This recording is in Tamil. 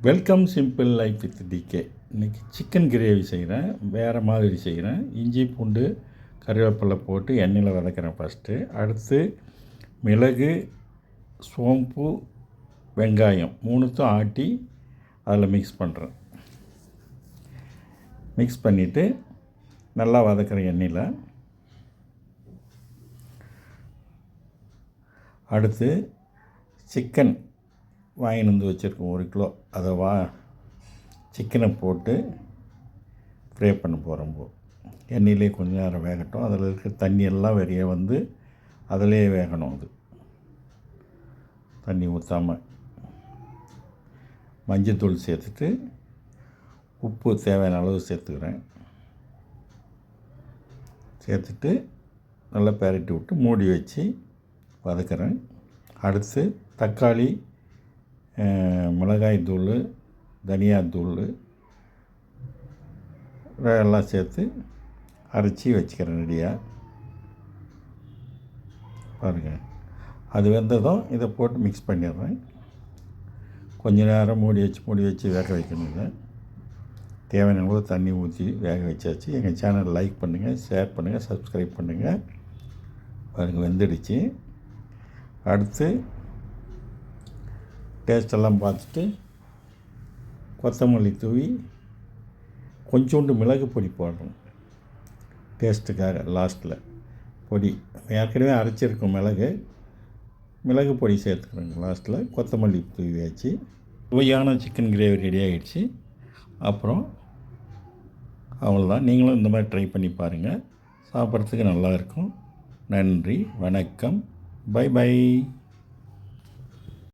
Welcome simple life with DK. இன்றைக்கி சிக்கன் கிரேவி செய்கிறேன், வேறு மாதிரி செய்கிறேன். இஞ்சி பூண்டு கருவேப்பிலை போட்டு எண்ணெயில் வதக்கிறேன் ஃபஸ்ட்டு. அடுத்து மிளகு, சோம்பு, வெங்காயம் மூணுத்தும் ஆட்டி அதில் மிக்ஸ் பண்ணுறேன். மிக்ஸ் பண்ணிவிட்டு நல்லா வதக்கிறேன் எண்ணெயில். அடுத்து சிக்கன் வாங்கிட்டு வந்து வச்சுருக்கோம் 1 கிலோ. அதை சிக்கனை போட்டு ஃப்ரை பண்ண போகிறோம். எண்ணெயிலே கொஞ்சம் நேரம் வேகட்டும். அதில் இருக்கிற தண்ணியெல்லாம் வெளியே வந்து அதிலே வேகணும். அது தண்ணி ஊற்றாமல் மஞ்சத்தூள் சேர்த்துட்டு உப்பு தேவையான அளவு சேர்த்துக்கிறேன். சேர்த்துட்டு நல்லா பெரட்டி விட்டு மூடி வச்சு வதக்கிறேன். அடுத்து தக்காளி, மிளகாய் தூள், தனியாத்தூள் எல்லாம் சேர்த்து அரைச்சி வச்சுக்கிறேன் ரெடியாக. பாருங்கள், அது வெந்ததும் இதை போட்டு மிக்ஸ் பண்ணிடுறேன். கொஞ்ச நேரம் மூடி வச்சு வேக வைக்கணும். இதை தேவையான அளவு தண்ணி ஊற்றி வேக வச்சாச்சு. எங்கள் சேனல் லைக் பண்ணுங்கள், ஷேர் பண்ணுங்கள், சப்ஸ்கிரைப் பண்ணுங்கள். பாருங்கள், வெந்துடுச்சு. அடுத்து டேஸ்டெல்லாம் பார்த்துட்டு கொத்தமல்லி தூவி கொஞ்சோண்டு மிளகு பொடி போடணும் டேஸ்ட்டுக்காக. லாஸ்ட்டில் பொடி ஏற்கனவே அரைச்சிருக்கும் மிளகு பொடி சேர்த்துக்கிறேங்க. லாஸ்ட்டில் கொத்தமல்லி தூவியாச்சு. சுவையான சிக்கன் கிரேவி ரெடி ஆகிடுச்சு. அப்புறம் அவ்வளோதான். நீங்களும் இந்த மாதிரி ட்ரை பண்ணி பாருங்கள், சாப்பிட்றதுக்கு நல்லாயிருக்கும். நன்றி, வணக்கம், பை பை.